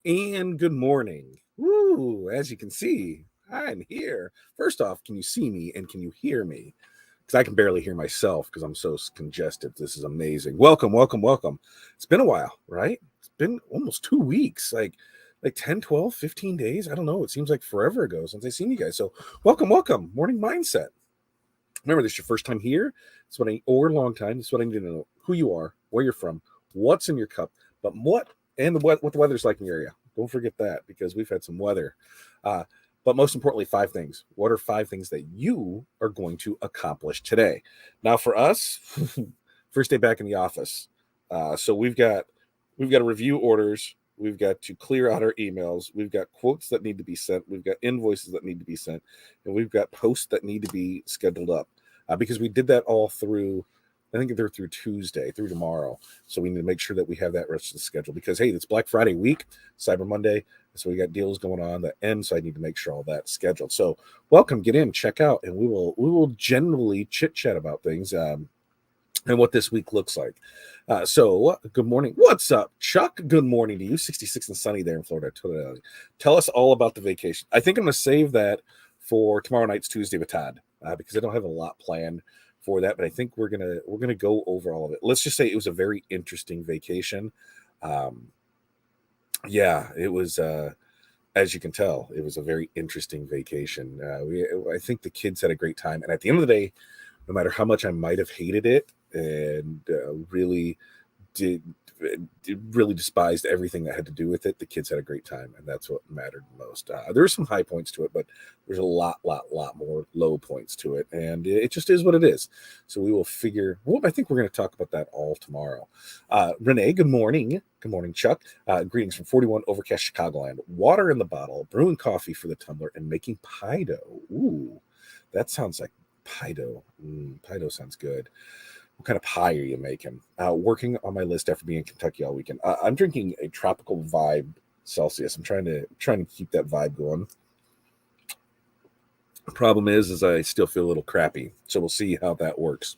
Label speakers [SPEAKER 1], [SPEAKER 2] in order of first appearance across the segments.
[SPEAKER 1] And good morning. Woo, as you can see, I'm here. First off, can you see me and can you hear me? Because I can barely hear myself because I'm so congested. This is amazing. Welcome, welcome, welcome. It's been a while, right? It's been almost 2 weeks, like 10, 12, 15 days. I don't know. It seems like forever ago since I seen you guys. So welcome, welcome. Morning Mindset. Remember, this is your first time here. It's what or long time. This is what I need to know: who you are, where you're from, what's in your cup, but what the weather's like in your area. Don't forget that because we've had some weather. Uh, but most importantly, 5 things. What are 5 things that you are going to accomplish today? Now, for us, first day back in the office, so we've got to review orders. We've got to clear out our emails. We've got quotes that need to be sent. We've got invoices that need to be sent, and we've got posts that need to be scheduled up because we did that all through. I think they're through Tuesday, through tomorrow. So we need to make sure that we have that rest of the schedule because hey, it's Black Friday week, Cyber Monday, so we got deals going on that end. So I need to make sure all that's scheduled. So welcome, get in, check out, and we will generally chit chat about things. And what this week looks like. So, good morning. What's up, Chuck? Good morning to you. 66 and sunny there in Florida. Tell us all about the vacation. I think I'm going to save that for tomorrow night's Tuesday with Todd because I don't have a lot planned for that. But I think we're gonna go over all of it. Let's just say it was a very interesting vacation. Um, yeah, it was. As you can tell, it was a very interesting vacation. I think the kids had a great time, and at the end of the day, no matter how much I might have hated it and did, did really despised everything that had to do with it, the kids had a great time, and that's what mattered most. There were some high points to it, but there's a lot more low points to it, and it just is what it is. So we will figure. Well, I think we're going to talk about that all tomorrow. Renee, good morning. Good morning, Chuck. Greetings from 41 overcast Chicagoland. Water in the bottle, brewing coffee for the tumbler, and making pie dough. Ooh, that sounds like pie dough. Pie dough sounds good. What kind of pie are you making? Working on my list after being in Kentucky all weekend. I'm drinking a tropical vibe Celsius. I'm trying to keep that vibe going. The problem is I still feel a little crappy. So we'll see how that works.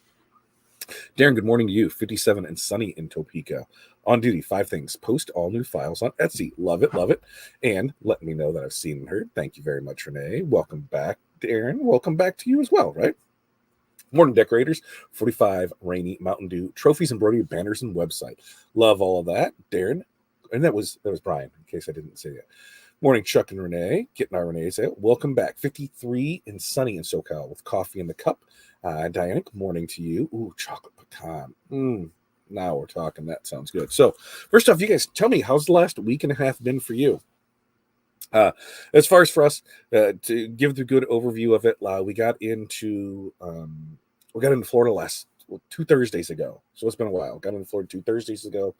[SPEAKER 1] Darren, good morning to you. 57 and sunny in Topeka. On duty, 5 things. Post all new files on Etsy. Love it, love it. And let me know that I've seen and heard. Thank you very much, Renee. Welcome back, Darren. Welcome back to you as well, right? Morning decorators, 45 rainy Mountain Dew, trophies embroidery, banners, and website. Love all of that, Darren. And that was Brian, in case I didn't say that. Morning, Chuck and Renee. Getting our Renee's out. Welcome back. 53 and sunny in SoCal with coffee in the cup. Diana, good morning to you. Ooh, chocolate pecan. Now we're talking. That sounds good. So, first off, you guys tell me, how's the last week and a half been for you? As far as for us, to give the good overview of it, we got into Florida 2 Thursdays ago, so it's been a while. Got into Florida 2 Thursdays ago.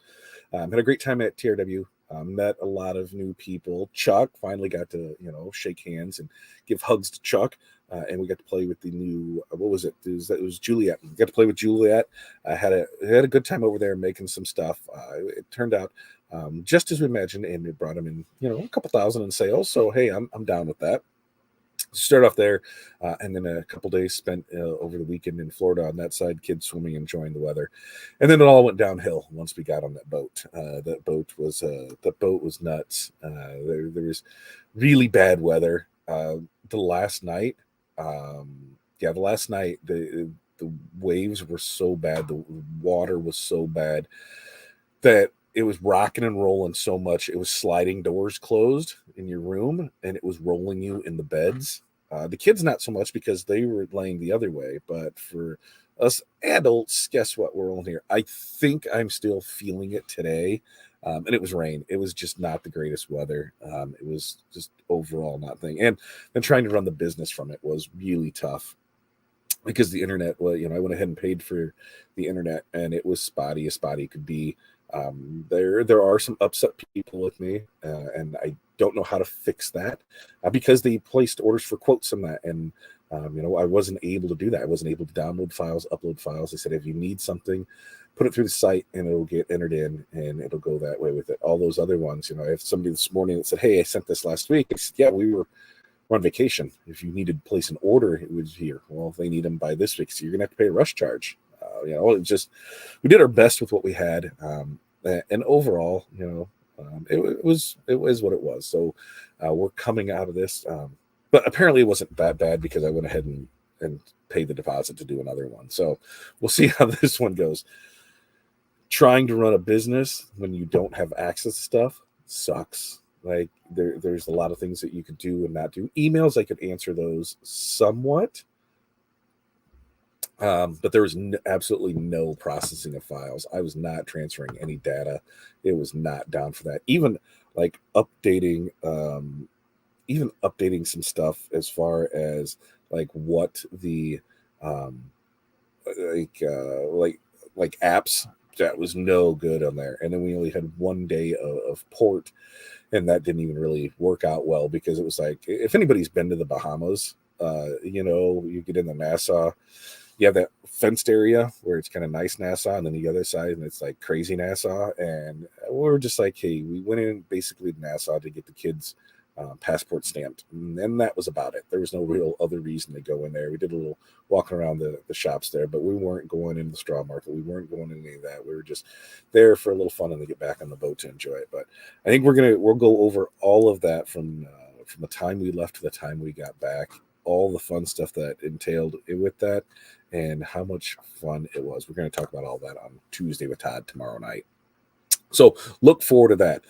[SPEAKER 1] Had a great time at TRW. Met a lot of new people. Chuck finally got to shake hands and give hugs to Chuck, and we got to play with the new what was it? It was Juliet. We got to play with Juliet. I had a good time over there making some stuff. It turned out just as we imagined, and it brought him in a couple thousand in sales. So hey, I'm down with that. Start off there, and then a couple days spent over the weekend in Florida on that side, kids swimming, enjoying the weather, and then it all went downhill once we got on that boat. That boat was nuts. There was really bad weather. The last night, the waves were so bad, the water was so bad that it was rocking and rolling so much. It was sliding doors closed in your room, and it was rolling you in the beds. The kids not so much because they were laying the other way, but for us adults, guess what? We're all here. I think I'm still feeling it today. And it was rain. It was just not the greatest weather. It was just overall not thing. And then trying to run the business from it was really tough because the internet, well, I went ahead and paid for the internet, and it was spotty as spotty could be. There are some upset people with me, and I don't know how to fix that because they placed orders for quotes on that, and I wasn't able to do that. I wasn't able to download files, upload files. They said if you need something, put it through the site, and it'll get entered in, and it'll go that way with it. All those other ones, I have somebody this morning that said, "Hey, I sent this last week." I said, "Yeah, we're on vacation. If you needed to place an order, it was here." Well, if they need them by this week, so you're gonna have to pay a rush charge. It just we did our best with what we had, and overall, It was what it was. So we're coming out of this, but apparently it wasn't that bad because I went ahead and paid the deposit to do another one. So we'll see how this one goes. Trying to run a business when you don't have access to stuff sucks. Like there's a lot of things that you could do and not do. Emails, I could answer those somewhat, but there was absolutely no processing of files. I was not transferring any data. It was not down for that. Even like even updating some stuff as far as like what the um, like uh, like like apps, that was no good on there. And then we only had one day of port, and that didn't even really work out well because it was like, if anybody's been to the Bahamas, you get in the Nassau, you have that fenced area where it's kind of nice Nassau, and then the other side, and it's like crazy Nassau. And we're just like, hey, we went in basically to Nassau to get the kids' passport stamped, and that was about it. There was no real other reason to go in there. We did a little walking around the shops there, but we weren't going into the straw market. We weren't going into any of that. We were just there for a little fun and then get back on the boat to enjoy it. But I think we'll go over all of that from the time we left to the time we got back, all the fun stuff that entailed with that, and how much fun it was. We're going to talk about all that on Tuesday with Todd tomorrow night. So look forward to that.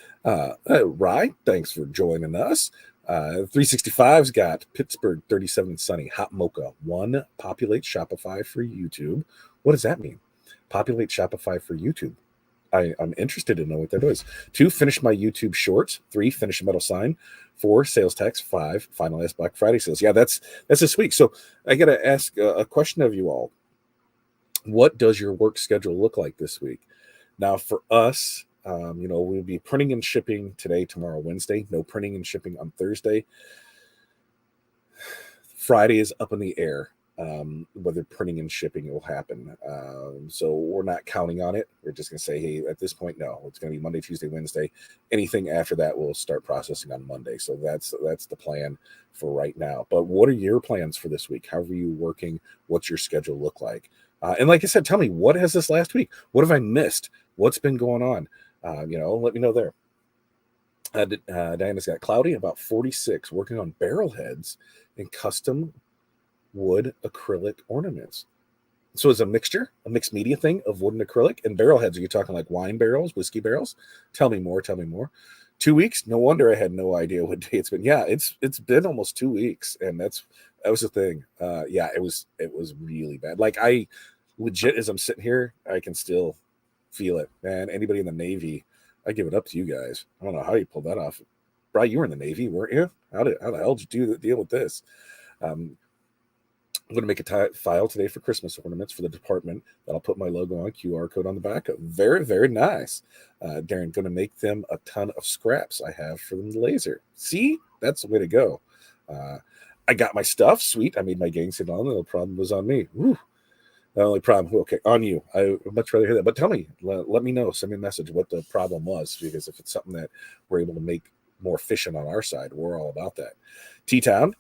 [SPEAKER 1] Rye, thanks for joining us. 365's got Pittsburgh 37 sunny, hot mocha. 1, populate Shopify for YouTube. What does that mean? Populate Shopify for YouTube. I'm interested to know what that is. 2, finish my YouTube shorts. 3, finish a metal sign. 4, sales tax. 5, finalize Black Friday sales. Yeah, that's this week. So I got to ask a question of you all. What does your work schedule look like this week? Now, for us, we'll be printing and shipping today, tomorrow, Wednesday. No printing and shipping on Thursday. Friday is up in the air, whether printing and shipping will happen. So we're not counting on it. We're just going to say, hey, at this point, no, it's going to be Monday, Tuesday, Wednesday. Anything after that, we'll start processing on Monday. So that's the plan for right now. But what are your plans for this week? How are you working? What's your schedule look like? And like I said, tell me, what has this last week? What have I missed? What's been going on? Let me know there. Diana's got cloudy, about 46, working on barrel heads and custom wood acrylic ornaments. So it's a mixed media thing of wood and acrylic and barrel heads. Are you talking like wine barrels, whiskey barrels? Tell me more. 2 weeks? No wonder I had no idea what day it's been. Yeah, it's been almost 2 weeks, and that was the thing. It was really bad. Like, I legit, as I'm sitting here, I can still feel it, man. Anybody in the Navy, I give it up to you guys. I don't know how you pulled that off. Brian, you were in the Navy, weren't you? How the hell did you deal with this? I'm going to make a file today for Christmas ornaments for the department that I'll put my logo on, QR code on the back of. Very, very nice. Darren, going to make them a ton of scraps I have for them to laser. See? That's the way to go. I got my stuff. Sweet. I made my gang sit on. The problem was on me. Woo. The only problem, okay, on you. I would much rather hear that. But tell me, let me know. Send me a message what the problem was, because if it's something that we're able to make more efficient on our side, we're all about that. T-Town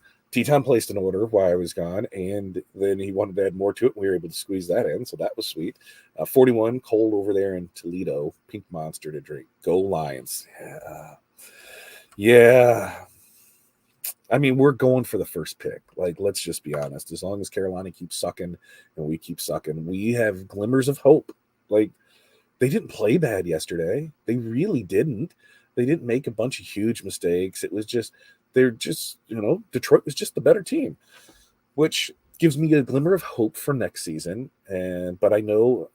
[SPEAKER 1] placed an order while I was gone, and then he wanted to add more to it. We were able to squeeze that in, so that was sweet. 41, cold over there in Toledo. Pink Monster to drink. Go Lions. Yeah. I mean, we're going for the first pick. Like, let's just be honest. As long as Carolina keeps sucking and we keep sucking, we have glimmers of hope. Like, they didn't play bad yesterday. They really didn't. They didn't make a bunch of huge mistakes. It was just, Detroit was just the better team, which gives me a glimmer of hope for next season. But I know,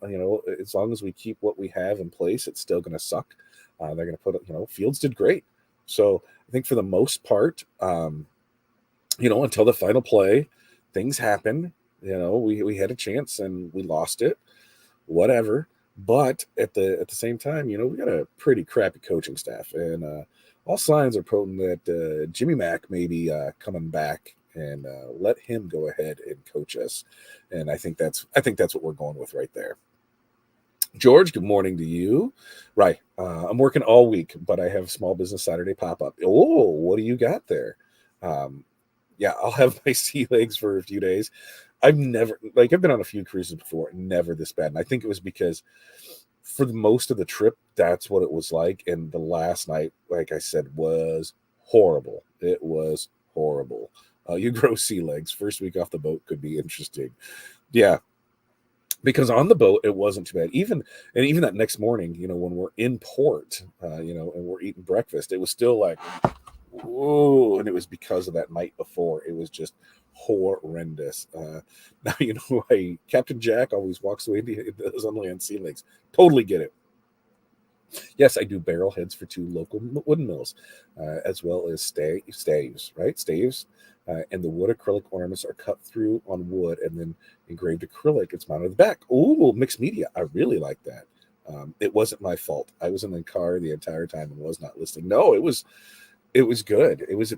[SPEAKER 1] as long as we keep what we have in place, it's still going to suck. They're going to put, Fields did great. So I think for the most part, until the final play, things happen. We had a chance and we lost it, whatever. But at the same time, we got a pretty crappy coaching staff, and all signs are pointing that Jimmy Mack may be coming back, and let him go ahead and coach us. And I think that's what we're going with right there. George, good morning to you. Right. I'm working all week, but I have Small Business Saturday pop-up. Oh, what do you got there? I'll have my sea legs for a few days. I've been on a few cruises before, never this bad. And I think it was because for the most of the trip, that's what it was like. And the last night, like I said, was horrible. It was horrible. You grow sea legs. First week off the boat could be interesting. Yeah, because on the boat it wasn't too bad. Even that next morning, when we're in port, and we're eating breakfast, it was still like, whoa, and it was because of that night before. It was just horrendous. Now you know why Captain Jack always walks away. He does on land sea legs. Totally get it. Yes, I do barrel heads for 2 local wooden mills, as well as staves, right? Staves. And the wood acrylic ornaments are cut through on wood and then engraved acrylic. It's mounted at the back. Oh, mixed media. I really like that. It wasn't my fault. I was in the car the entire time and was not listening. No, it was good. It was a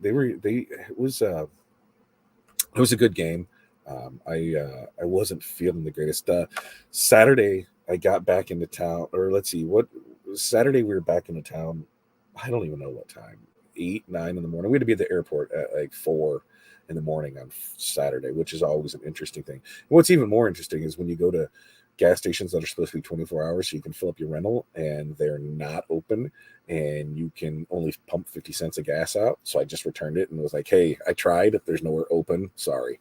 [SPEAKER 1] good game. I wasn't feeling the greatest. Saturday I got back into town, or let's see, what Saturday we were back into town. I don't even know what time. 8, 9 in the morning. We had to be at the airport at like 4 in the morning on Saturday, which is always an interesting thing. And what's even more interesting is when you go to gas stations that are supposed to be 24 hours, so you can fill up your rental, and they're not open, and you can only pump 50 cents of gas out. So I just returned it and was like, hey, I tried. If there's nowhere open, sorry.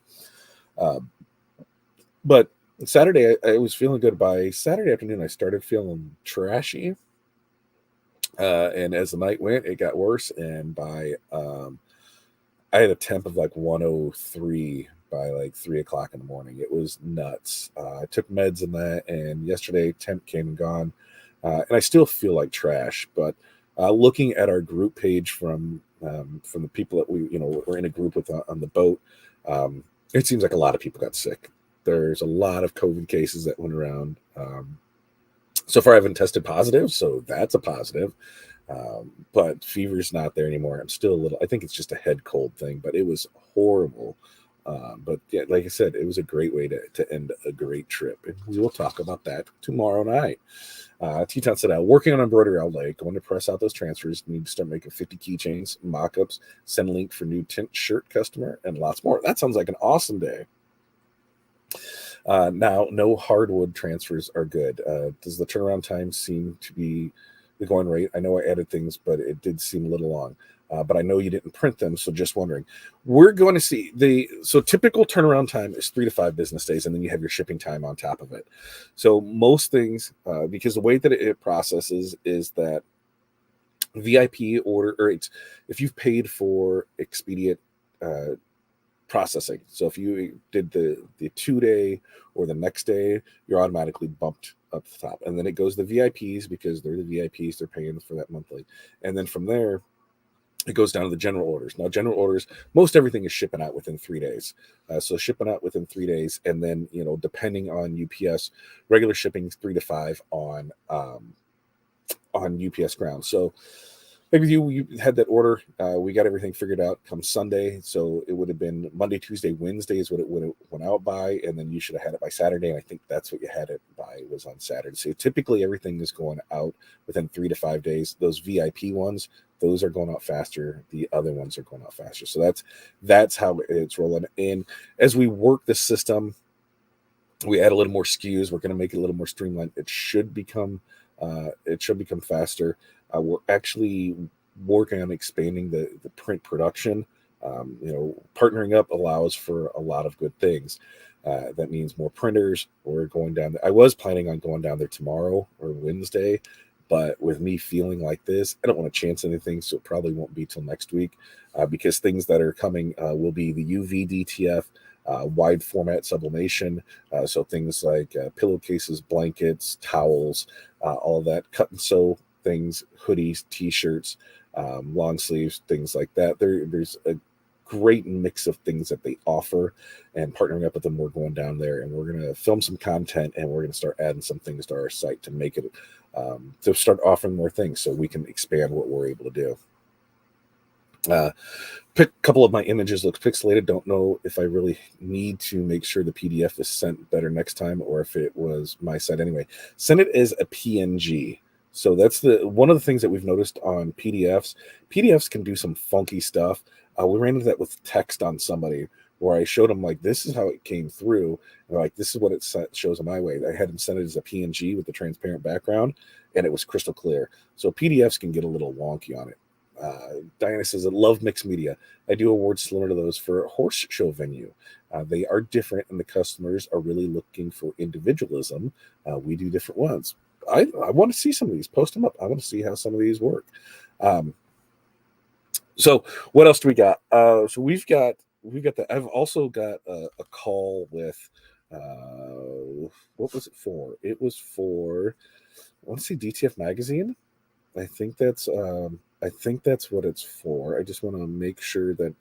[SPEAKER 1] But Saturday, I was feeling good. By Saturday afternoon, I started feeling trashy. And as the night went, it got worse. And I had a temp of like 103 by like 3 o'clock in the morning. It was nuts. I took meds and that, and yesterday temp came and gone. And I still feel like trash, but looking at our group page from the people that we're in a group with on the boat, it seems like a lot of people got sick. There's a lot of COVID cases that went around. So far, I haven't tested positive, so that's a positive. But fever's not there anymore. I'm still a little. I think it's just a head cold thing, but it was horrible. But yeah, like I said, it was a great way to end a great trip, and we will talk about that tomorrow night. Teton said, working on embroidery all day, going to press out those transfers, need to start making 50 keychains, mock-ups, send link for new tint shirt customer, and lots more. That sounds like an awesome day. Now, no hardwood transfers are good. Does the turnaround time seem to be the going rate? I know I added things, but it did seem a little long. But I know you didn't print them, so just wondering. We're going to see so typical turnaround time is 3 to 5 business days, and then you have your shipping time on top of it. So most things, because the way that it processes is that VIP order, or if you've paid for expedient processing. So if you did the 2-day or the next day, you're automatically bumped up the top. And then it goes to the VIPs because they're the VIPs, they're paying for that monthly. And then from there, it goes down to the general orders. Now, general orders, most everything is shipping out within 3 days. So shipping out within 3 days, and then depending on UPS, regular shipping is 3 to 5 on UPS ground. So like with you had that order. We got everything figured out come Sunday. So it would have been Monday, Tuesday, Wednesday is what it would have went out by. And then you should have had it by Saturday. And I think that's what you had it by, was on Saturday. So typically everything is going out within 3 to 5 days. Those VIP ones, those are going out faster. The other ones are going out faster. So that's how it's rolling. And as we work the system, we add a little more SKUs. We're going to make it a little more streamlined. It should become faster. We're actually working on expanding the print production. Partnering up allows for a lot of good things. That means more printers. We're going down there. I was planning on going down there tomorrow or Wednesday, but with me feeling like this, I don't want to chance anything, so it probably won't be till next week, because things that are coming will be the UV DTF, wide format sublimation, so things like pillowcases, blankets, towels, all of that, cut and sew things, hoodies, t-shirts, long sleeves, things like that. There's a great mix of things that they offer, and partnering up with them, we're going down there and we're going to film some content, and we're going to start adding some things to our site to make it to start offering more things so we can expand what we're able to do. A couple of my images look pixelated. Don't know if I really need to make sure the PDF is sent better next time, or if it was my site anyway. Send it as a PNG. So that's one of the things that we've noticed on PDFs. PDFs can do some funky stuff. We ran into that with text on somebody, where I showed them like, this is how it came through. And like, this is what it shows on my way. I had them send it as a PNG with the transparent background, and it was crystal clear. So PDFs can get a little wonky on it. Diana says, I love mixed media. I do awards similar to those for a horse show venue. They are different, and the customers are really looking for individualism. We do different ones. I want to see some of these. Post them up. I want to see how some of these work. So what else do we got? So we've got that. I've also got a call with what was it for? It was for, I want to say DTF magazine. I think that's what it's for. I just want to make sure that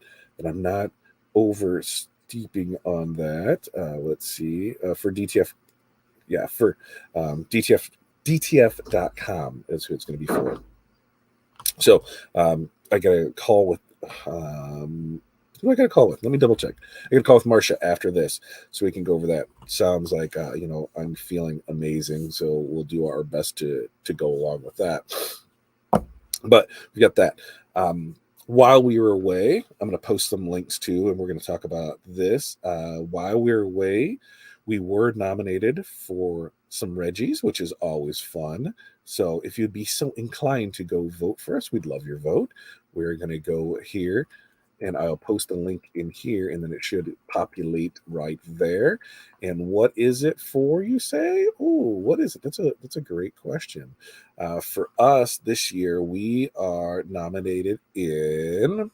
[SPEAKER 1] I'm not over steeping on that. Let's see. For DTF, yeah, for DTF.com is who it's going to be for. So I got a call with who I got a call with. Let me double check. I got a call with Marcia after this, so we can go over that. Sounds like I'm feeling amazing, so we'll do our best to go along with that. But we got that. While we were away, I'm going to post some links too, and we're going to talk about this. While we were away, we were nominated for some Reggies, which is always fun. So if you'd be so inclined to go vote for us, we'd love your vote. We're going to go here, and I'll post a link in here, and then it should populate right there. And what is it for, you say? Oh, what is it? That's a great question. For us this year, we are nominated in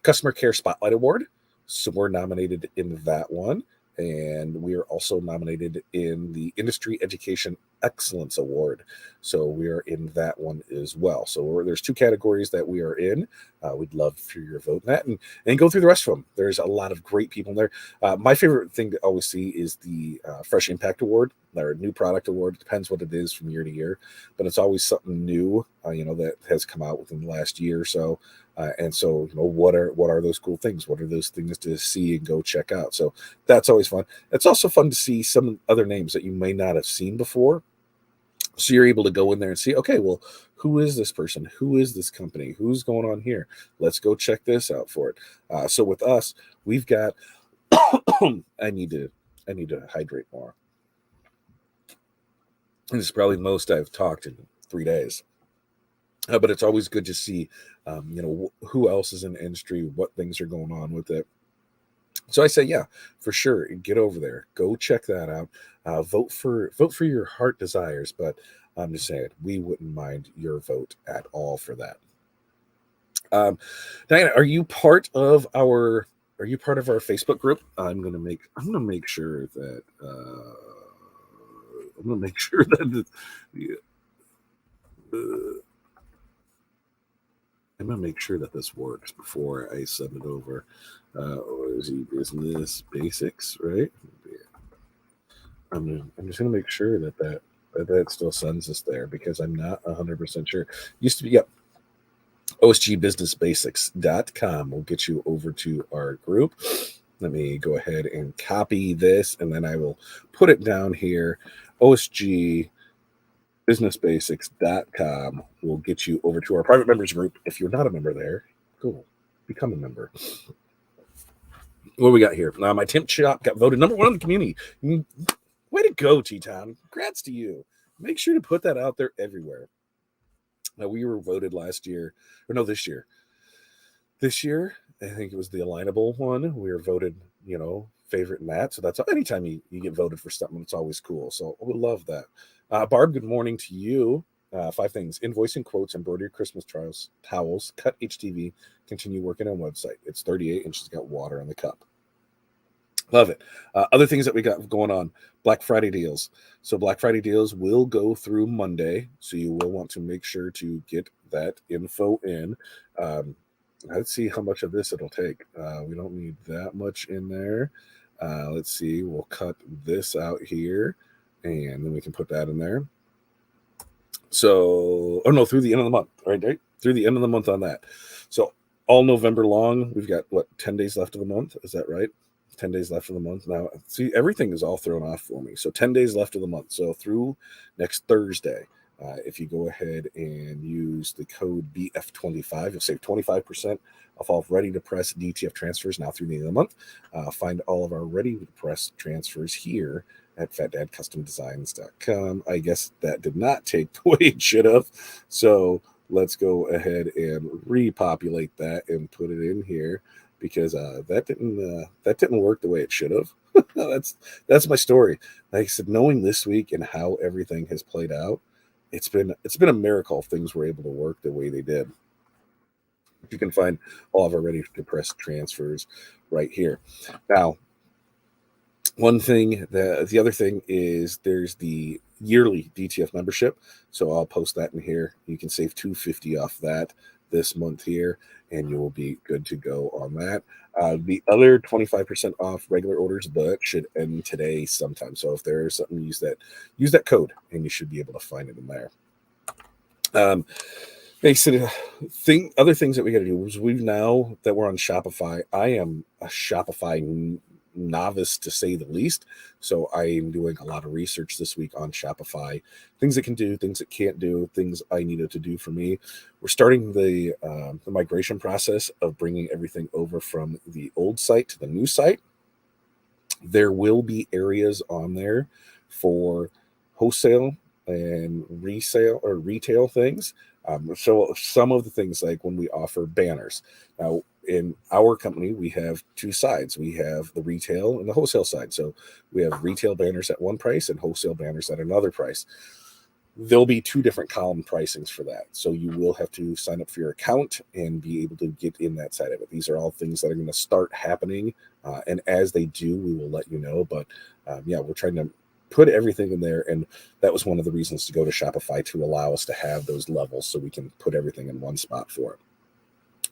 [SPEAKER 1] Customer Care Spotlight Award. So we're nominated in that one. And we are also nominated in the Industry Education Excellence Award. So we are in that one as well. So there's 2 categories that we are in. We'd love for your vote in that, and go through the rest of them. There's a lot of great people in there. My favorite thing to always see is the Fresh Impact Award, or New Product Award. It depends what it is from year to year, but it's always something new, that has come out within the last year or so. And so, what are those cool things? What are those things to see and go check out? So that's always fun. It's also fun to see some other names that you may not have seen before. So you're able to go in there and see, okay, well, who is this person? Who is this company? Who's going on here? Let's go check this out for it. So with us, we've got, I need to hydrate more. This is probably the most I've talked in 3 days. But it's always good to see, who else is in the industry, what things are going on with it. So I say, yeah, for sure, get over there, go check that out. Vote for your heart desires. But I'm just saying, we wouldn't mind your vote at all for that. Diana, are you part of our Facebook group? I'm gonna make sure that I'm gonna make sure that this works before I send it over. Business Basics, right? I'm just gonna make sure that still sends us there, because I'm not 100% sure. Used to be, yep. OSGBusinessBasics.com will get you over to our group. Let me go ahead and copy this, and then I will put it down here. OSGBusinessBasics.com will get you over to our private members group. If you're not a member there, cool, become a member. What do we got here? My temp shop got voted number 1 in the community. Way to go, T-Town. Congrats to you. Make sure to put that out there everywhere. Now, we were voted this year. This year, I think it was the Alignable one. We were voted, favorite in that. So that's anytime you get voted for something, it's always cool. So I would love that. Barb, good morning to you. 5 things: invoicing, quotes, embroidered Christmas towels, cut HTV, continue working on website. It's 38 and she's got water on the cup. Love it. Other things that we got going on: Black Friday deals. So Black Friday deals will go through Monday. So you will want to make sure to get that info in. Let's see how much of this it'll take. We don't need that much in there. Let's see. We'll cut this out here, and then we can put that in there. So, through the end of the month, right? Through the end of the month on that. So all November long, we've got 10 days left of the month. Is that right? 10 days left of the month. Now, see, everything is all thrown off for me. So 10 days left of the month. So through next Thursday, If you go ahead and use the code BF25, you'll save 25% off all ready to press DTF transfers now through the end of the month. Find all of our ready to press transfers here at fatdadcustomdesigns.com. I guess that did not take the way it should have. So let's go ahead and repopulate that and put it in here, because that didn't work the way it should have. That's my story. Like I said, knowing this week and how everything has played out, it's been a miracle things were able to work the way they did. You can find all of our ready to press transfers right here. Now, the other thing is there's the yearly DTF membership. So I'll post that in here. You can save $250 off that this month here, and you will be good to go on that. The other 25% off regular orders, but should end today sometime. So if there's something, use that code, and you should be able to find it in there. They said other things that we got to do is now that we're on Shopify. I am a Shopify novice, to say the least. So I am doing a lot of research this week on Shopify, things it can do, things it can't do, things I needed to do for me. We're starting the migration process of bringing everything over from the old site to the new site. There will be areas on there for wholesale and resale or retail things. So some of the things, like when we offer banners. Now, in our company, we have two sides. We have the retail and the wholesale side. So we have retail banners at one price and wholesale banners at another price. There'll be two different column pricings for that. So you will have to sign up for your account and be able to get in that side of it. These are all things that are going to start happening. And as they do, we will let you know. But we're trying to put everything in there. And that was one of the reasons to go to Shopify, to allow us to have those levels so we can put everything in one spot for it.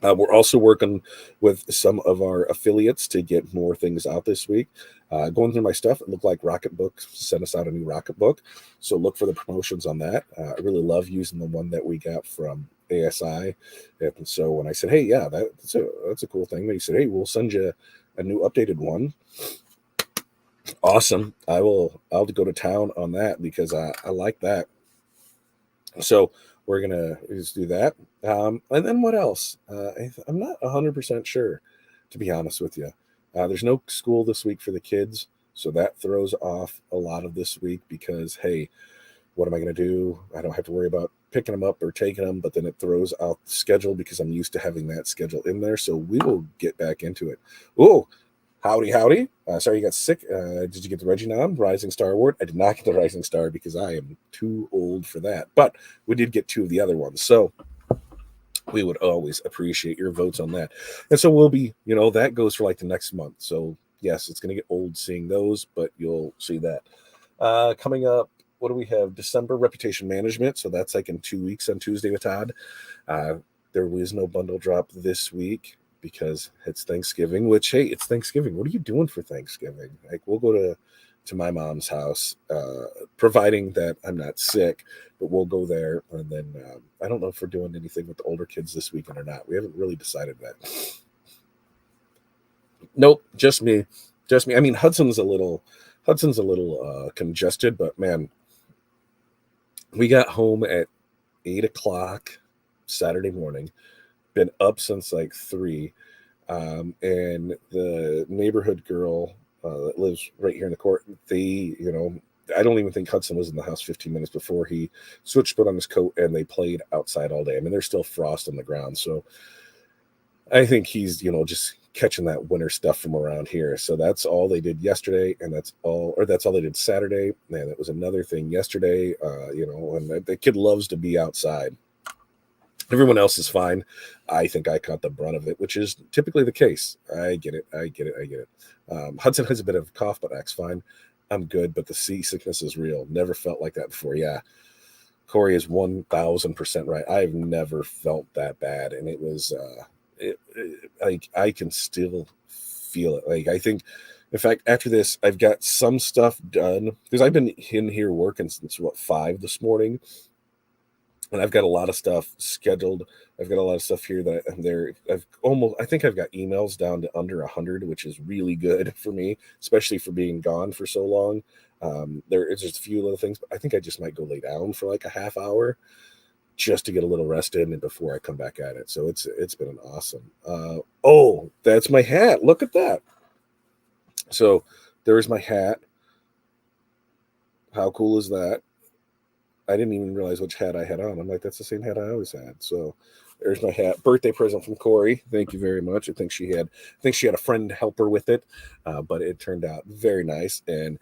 [SPEAKER 1] We're also working with some of our affiliates to get more things out this week. Going through my stuff, it looked like Rocketbook sent us out a new Rocketbook. So look for the promotions on that. I really love using the one that we got from ASI. And so when I said, hey, yeah, that's a cool thing, they said, hey, we'll send you a new updated one. Awesome. I'll go to town on that, because I like that. So we're going to just do that. And then what else? I'm not 100% sure, to be honest with you. There's no school this week for the kids. So that throws off a lot of this week, because, hey, what am I going to do? I don't have to worry about picking them up or taking them, but then it throws out the schedule, because I'm used to having that schedule in there. So we will get back into it. Oh, howdy. Sorry you got sick. Did you get the Reginon Rising Star Award? I did not get the Rising Star, because I am too old for that. But we did get two of the other ones. So we would always appreciate your votes on that. And so we'll be, that goes for like the next month. So yes, it's going to get old seeing those, but you'll see that. Coming up, what do we have? December Reputation Management. So that's like in 2 weeks on Tuesday with Todd. There was no bundle drop this week, because it's Thanksgiving, which, hey, it's Thanksgiving. What are you doing for Thanksgiving? Like, we'll go to my mom's house, providing that I'm not sick, but we'll go there. And then I don't know if we're doing anything with the older kids this weekend or not. We haven't really decided that. Nope, just me. I mean, Hudson's a little congested, but man, we got home at 8:00 Saturday morning. Been up since like 3. And the neighborhood girl that lives right here in the court, I don't even think Hudson was in the house 15 minutes before he switched put on his coat, and they played outside all day. I mean, there's still frost on the ground, so I think he's just catching that winter stuff from around here. So that's all they did yesterday, and that's all they did Saturday. Man, that was another thing yesterday. And the kid loves to be outside. Everyone else is fine. I think I caught the brunt of it, which is typically the case. I get it. Hudson has a bit of a cough, but acts fine. I'm good, but the seasickness is real. Never felt like that before. Yeah. Corey is 1,000% right. I've never felt that bad. And it was, like, I can still feel it. Like, I think, in fact, after this, I've got some stuff done, because I've been in here working since 5 this morning. and I've got a lot of stuff scheduled. I've got a lot of stuff here that I'm there. I think I've got emails down to under 100, which is really good for me, especially for being gone for so long. There is just a few little things, but I think I just might go lay down for like a half hour just to get a little rest in and before I come back at it. So it's been an awesome. Oh, that's my hat. Look at that. So there's my hat. How cool is that? I didn't even realize which hat I had on. I'm like, that's the same hat I always had. So there's my hat. Birthday present from Corey. Thank you very much. I think she had a friend help her with it, but it turned out very nice. And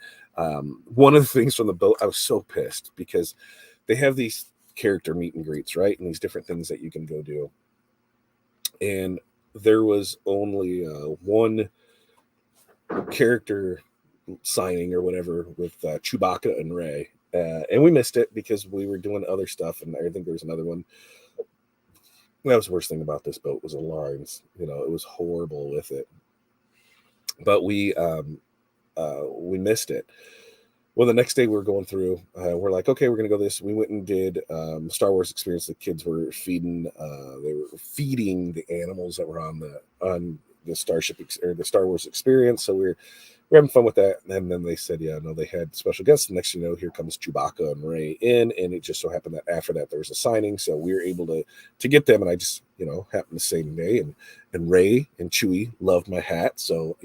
[SPEAKER 1] one of the things from the boat, I was so pissed because they have these character meet and greets, right? And these different things that you can go do. And there was only one character signing or whatever with Chewbacca and Ray. And we missed it because we were doing other stuff, and I think there was another one. That was the worst thing about this boat was the lines. You know, it was horrible with it. But we missed it. Well, the next day we were going through. We're like, okay, we're gonna go this. We went and did Star Wars experience. The kids were feeding. They were feeding the animals that were on the Starship or the Star Wars experience. So we're having fun with that. And then they said, yeah, no, they had special guests. The next, here comes Chewbacca and Ray in, and it just so happened that after that there was a signing, so we were able to get them. And I just, happened the same day, and Ray and Chewie loved my hat, so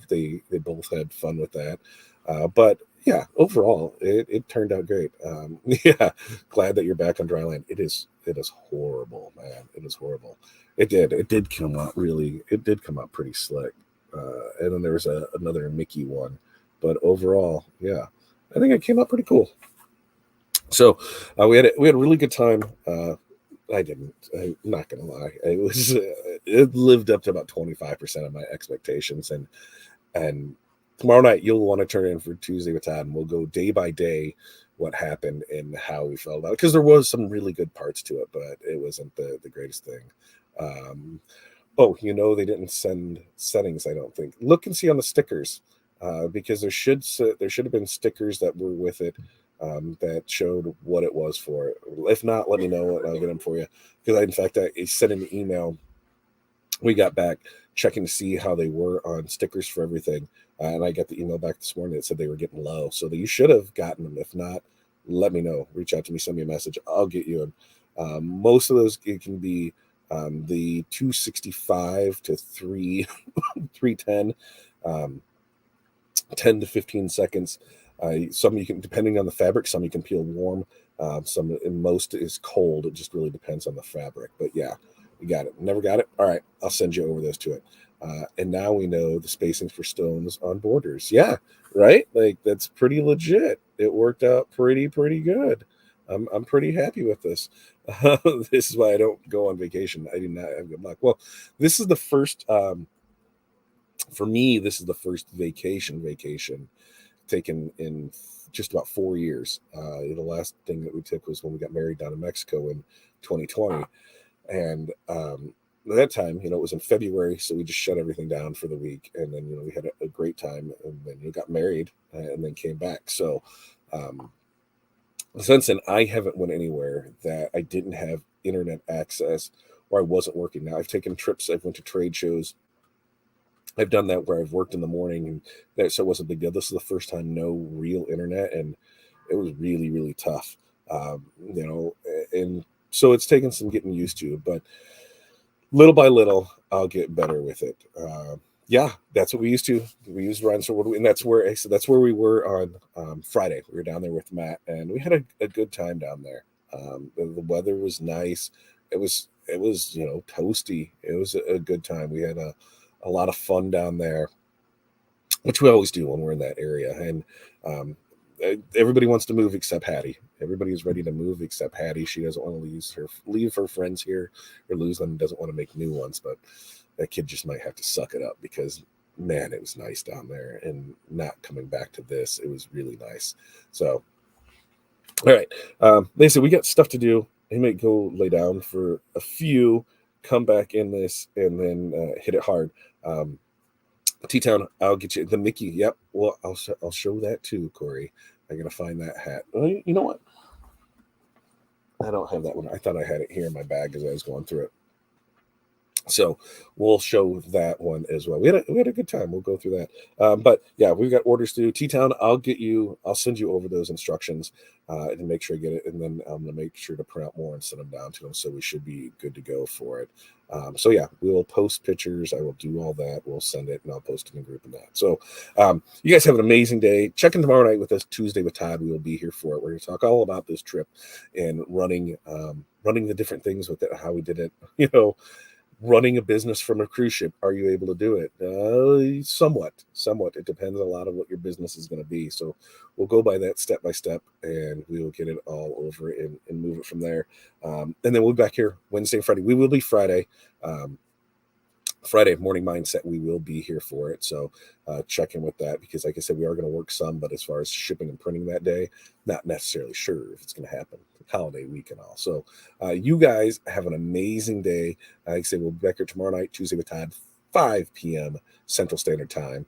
[SPEAKER 1] they both had fun with that. But yeah, overall, it turned out great. Yeah, glad that you're back on dry land. It is horrible, man. It is horrible. It did come out pretty slick. And then there was another Mickey one, but overall, yeah, I think it came out pretty cool. So we had a really good time. I'm not gonna lie, it lived up to about 25% of my expectations, and tomorrow night you'll want to turn in for Tuesday with Todd, and we'll go day by day what happened and how we felt about it, because there was some really good parts to it, but it wasn't the greatest thing. Oh, they didn't send settings, I don't think. Look and see on the stickers, because there should have been stickers that were with it, that showed what it was for it. If not, let me know and I'll get them for you. Because in fact, I sent an email. We got back checking to see how they were on stickers for everything, and I got the email back this morning that said they were getting low. So that you should have gotten them. If not, let me know. Reach out to me, send me a message. I'll get you them. Most of those, it can be the 265 to 310, 10 to 15 seconds. Some you can, depending on the fabric, some you can peel warm. Some, and most is cold. It just really depends on the fabric. But yeah, you got it. Never got it? All right, I'll send you over those to it. And now we know the spacings for stones on borders. Yeah, right? Like, that's pretty legit. It worked out pretty good. I'm pretty happy with this. This is why I don't go on vacation. I do not have good luck. Well, this is the first, for me, this is the first vacation taken in just about 4 years. The last thing that we took was when we got married down in Mexico in 2020. And at that time, it was in February, so we just shut everything down for the week. And then, we had a great time, and then got married and then came back. So, since then, I haven't went anywhere that I didn't have internet access or I wasn't working. Now, I've taken trips. I've went to trade shows. I've done that where I've worked in the morning, and so it wasn't a big deal. This is the first time no real internet, and it was really, really tough. And so it's taken some getting used to, but little by little, I'll get better with it. Yeah, that's what we used to. We used Ryan Sword, and that's where we were on Friday. We were down there with Matt, and we had a good time down there. The weather was nice. It was toasty. It was a good time. We had a lot of fun down there, which we always do when we're in that area. And everybody wants to move except Hattie. Everybody is ready to move except Hattie. She doesn't want to leave her friends here or lose them. Doesn't want to make new ones, but that kid just might have to suck it up, because man, it was nice down there, and not coming back to this, it was really nice. So, all right, they said we got stuff to do. He might go lay down for a few, come back in this, and then hit it hard. T-Town, I'll get you the Mickey. Yep. Well, I'll show that too, Corey. I'm gonna find that hat. You know what? I don't have that one. I thought I had it here in my bag as I was going through it. So we'll show that one as well. We had a good time. We'll go through that. But yeah, we've got orders to do. T-Town, I'll send you over those instructions and make sure I get it. And then I'm going to make sure to print out more and send them down to them. So we should be good to go for it. So yeah, we will post pictures. I will do all that. We'll send it and I'll post it in the group and that. So you guys have an amazing day. Check in tomorrow night with us, Tuesday with Todd. We will be here for it. We're going to talk all about this trip and running the different things with it, how we did it, running a business from a cruise ship. Are you able to do it? Somewhat. It depends a lot on what your business is going to be. So we'll go by that step by step and we will get it all over and move it from there. And then we'll be back here Wednesday and Friday. We will be Friday morning mindset. We will be here for it. So check in with that because like I said, we are going to work some, but as far as shipping and printing that day, not necessarily sure if it's going to happen. Holiday week and all. So you guys have an amazing day. Like I said, we'll be back here tomorrow night, Tuesday with Todd, 5 p.m. Central Standard Time.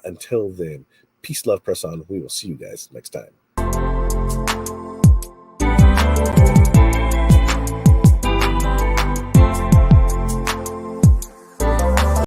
[SPEAKER 1] Until then, peace, love, press on. We will see you guys next time.